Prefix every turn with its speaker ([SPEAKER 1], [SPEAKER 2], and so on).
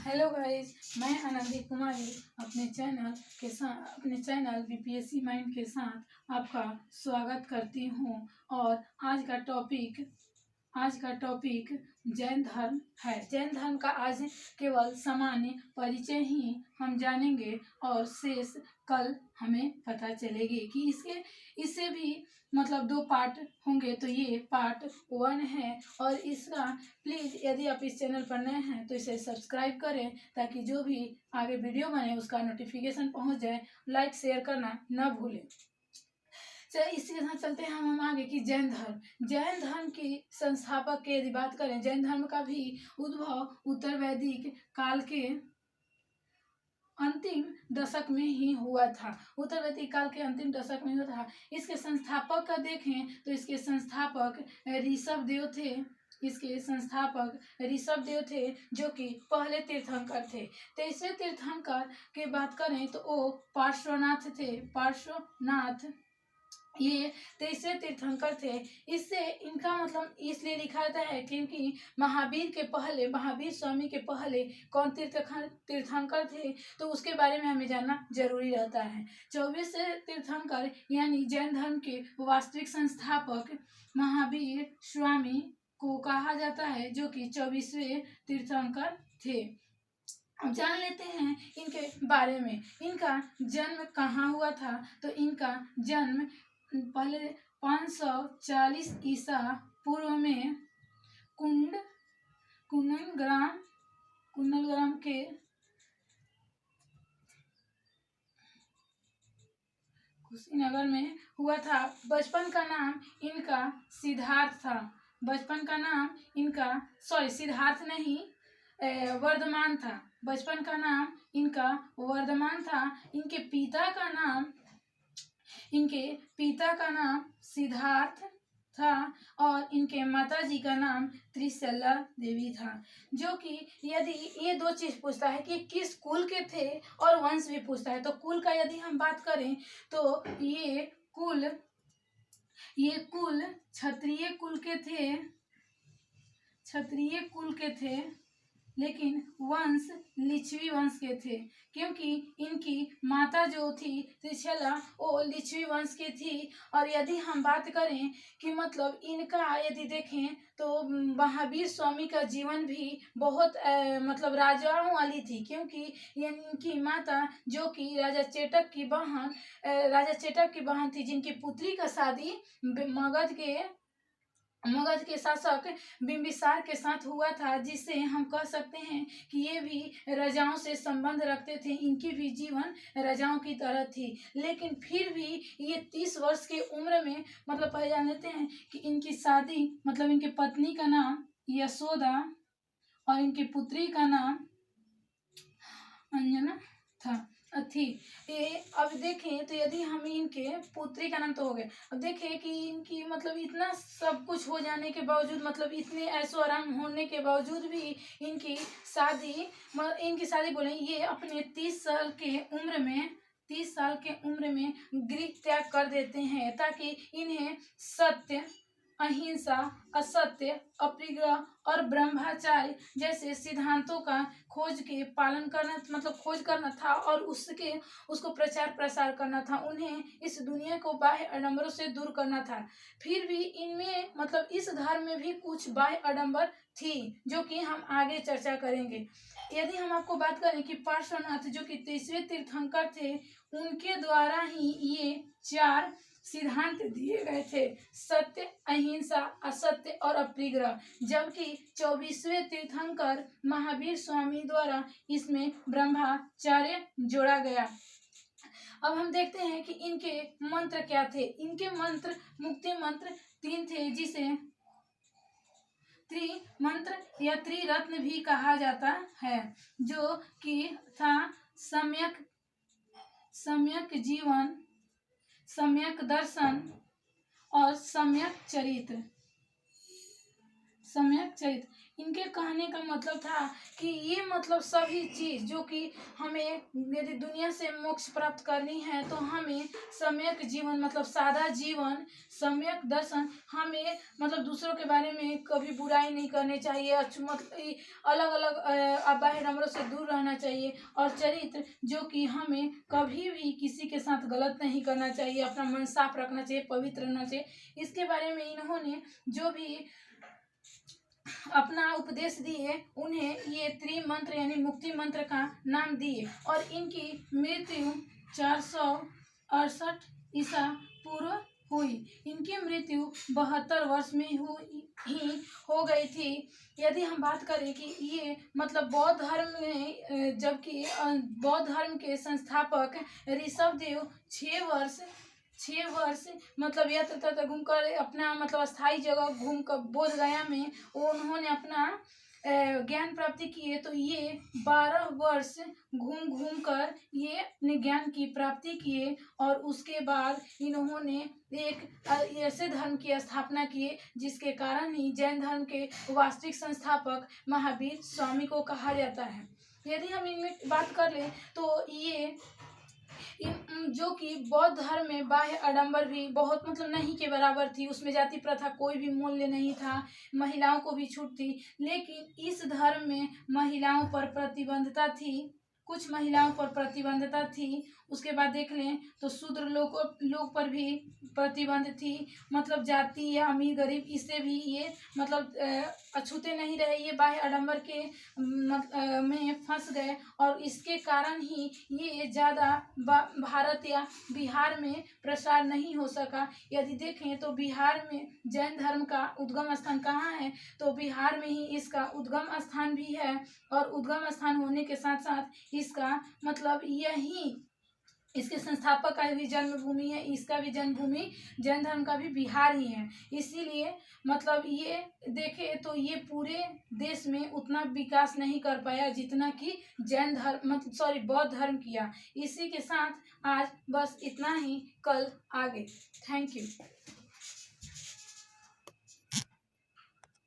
[SPEAKER 1] Hello guys, मैं आनंदी कुमारी अपने channel BPSC mind के साथ आपका स्वागत करती हूँ। और आज का टॉपिक जैन धर्म है। जैन धर्म का आज केवल सामान्य परिचय ही हम जानेंगे और शेष कल हमें पता चलेगी कि इससे भी मतलब 2 पार्ट होंगे। तो ये पार्ट 1 है और इसका प्लीज़ यदि आप इस चैनल पर नए हैं तो इसे सब्सक्राइब करें ताकि जो भी आगे वीडियो बने उसका नोटिफिकेशन पहुंच जाए। लाइक शेयर करना न भूलें। चलिए इसके साथ चलते हैं हम आगे कि जैन धर्म की संस्थापक की यदि बात करें, जैन धर्म का भी उद्भव उत्तर वैदिक काल के अंतिम दशक में ही हुआ था। उत्तर वैदिक काल के अंतिम दशक में हुआ था। इसके संस्थापक का देखें तो इसके संस्थापक ऋषभ देव थे जो कि पहले तीर्थंकर थे। 23वें तीर्थंकर की बात करें तो वो पार्श्वनाथ थे। ये 23वें तीर्थंकर थे। इससे इनका मतलब इसलिए लिखा जाता है क्योंकि महावीर स्वामी के पहले कौन तीर्थंकर थे तो उसके बारे में हमें जानना जरूरी रहता है। 24वें तीर्थंकर यानी जैन धर्म के वास्तविक संस्थापक महावीर स्वामी को कहा जाता है जो कि 24वें तीर्थंकर थे। अब जान लेते हैं इनके बारे में। इनका जन्म कहाँ हुआ था तो इनका जन्म पहले 540 ईसा पूर्व में कुंडलग्राम के कुशीनगर में हुआ था। बचपन का नाम इनका सिद्धार्थ था। सिद्धार्थ नहीं, वर्धमान था। बचपन का नाम इनका वर्धमान था। इनके पिता का नाम सिद्धार्थ था और इनके माताजी का नाम त्रिशला देवी था। जो कि यदि ये 2 चीज पूछता है कि किस कुल के थे और वंश भी पूछता है। तो कुल का यदि हम बात करें तो ये कुल क्षत्रिय कुल के थे लेकिन वंश लिच्छवी वंश के थे क्योंकि इनकी माता जो थी त्रिशला वो लिच्छवी वंश की थी। और यदि हम बात करें कि मतलब इनका यदि देखें तो महावीर स्वामी का जीवन भी बहुत मतलब राजाओं वाली थी क्योंकि इनकी माता जो कि राजा चेटक की बहन थी जिनकी पुत्री का शादी मगध के शासक बिंबिसार के साथ हुआ था, जिससे हम कह सकते हैं कि ये भी राजाओं से संबंध रखते थे। इनकी भी जीवन राजाओं की तरह थी। लेकिन फिर भी ये 30 वर्ष की उम्र में मतलब पहले जान लेते हैं कि इनकी शादी मतलब इनकी पत्नी का नाम यशोदा और इनकी पुत्री का नाम अंजना थी। अब देखें तो यदि हम इनके पुत्री का नाम तो हो गए। अब देखें कि इनकी मतलब इतना सब कुछ हो जाने के बावजूद मतलब इतने ऐशो आराम होने के बावजूद भी इनकी शादी बोले ये अपने 30 साल के उम्र में गृह त्याग कर देते हैं ताकि इन्हें सत्य, अहिंसा, असत्य, अप्रिग्रह और ब्रह्मचर्य जैसे सिद्धांतों का खोज करना था और उसको प्रचार प्रसार करना था। उन्हें इस दुनिया को बाह्य आडंबरों से दूर करना था। फिर भी इनमें मतलब इस धर्म में भी कुछ बाह्य आडंबर थी जो कि हम आगे चर्चा करेंगे। यदि हम आपको बात करें कि पार्श्वनाथ जो कि 23वें तीर्थंकर थे, उनके द्वारा ही ये 4 सिद्धांत दिए गए थे: सत्य, अहिंसा, असत्य और अप्रिग्रह। जबकि 24वें तीर्थंकर महावीर स्वामी द्वारा इसमें ब्रह्मचर्य जोड़ा गया। अब हम देखते हैं कि इनके मंत्र क्या थे। इनके मुक्ति मंत्र 3 थे जिसे त्रिमंत्र या त्रिरत्न भी कहा जाता है, जो कि था सम्यक जीवन, सम्यक दर्शन और सम्यक चरित्र। इनके कहने का मतलब था कि ये मतलब सभी चीज जो कि हमें यदि दुनिया से मोक्ष प्राप्त करनी है तो हमें सम्यक जीवन मतलब सादा जीवन, सम्यक दर्शन, हमें मतलब दूसरों के बारे में कभी बुराई नहीं करनी चाहिए, मतलब अलग अलग बाह्य से दूर रहना चाहिए, और चरित्र जो कि हमें कभी भी किसी के साथ गलत नहीं करना चाहिए, अपना मन साफ रखना चाहिए, पवित्र रहना चाहिए। इसके बारे में इन्होंने जो भी अपना उपदेश दिए उन्हें ये त्रिमंत्र यानी मुक्ति मंत्र का नाम दिए, और इनकी मृत्यु 468 ईसा पूर्व हुई। इनकी मृत्यु 72 वर्ष में हो गई थी। यदि हम बात करें कि ये मतलब बौद्ध धर्म में, जबकि बौद्ध धर्म के संस्थापक ऋषभदेव 6 वर्ष मतलब यत्र तत्र घूमकर अपना मतलब स्थायी जगह घूमकर बोध गया में उन्होंने अपना ज्ञान प्राप्ति किए, तो ये 12 वर्ष घूम कर ये अपने ज्ञान की प्राप्ति किए, और उसके बाद इन्होंने एक ऐसे धर्म की स्थापना किए जिसके कारण ही जैन धर्म के वास्तविक संस्थापक महावीर स्वामी को कहा जाता है। यदि हम इनमें बात कर लें तो ये जो कि बौद्ध धर्म में बाह्य आडंबर भी बहुत मतलब नहीं के बराबर थी, उसमें जाति प्रथा कोई भी मूल्य नहीं था, महिलाओं को भी छूट थी। लेकिन इस धर्म में महिलाओं पर प्रतिबंधता थी, कुछ महिलाओं पर प्रतिबंधता थी। उसके बाद देख लें तो शूद्र लोग पर भी प्रतिबंध थी, मतलब जाति या अमीर गरीब इससे भी ये मतलब अछूते नहीं रहे, ये बाह्य आडंबर के में फंस गए, और इसके कारण ही ये ज़्यादा भारत या बिहार में प्रसार नहीं हो सका। यदि देखें तो बिहार में जैन धर्म का उद्गम स्थान कहाँ है, तो बिहार में ही इसका उद्गम स्थान भी है, और उद्गम स्थान होने के साथ साथ इसका मतलब यही इसके संस्थापक का भी जन्मभूमि है, इसका भी जन्मभूमि जैन धर्म का भी बिहार ही है। इसीलिए मतलब ये देखे तो ये पूरे देश में उतना विकास नहीं कर पाया जितना कि जैन धर्म मतलब बौद्ध धर्म किया। इसी के साथ आज बस इतना ही, कल आगे। Thank you.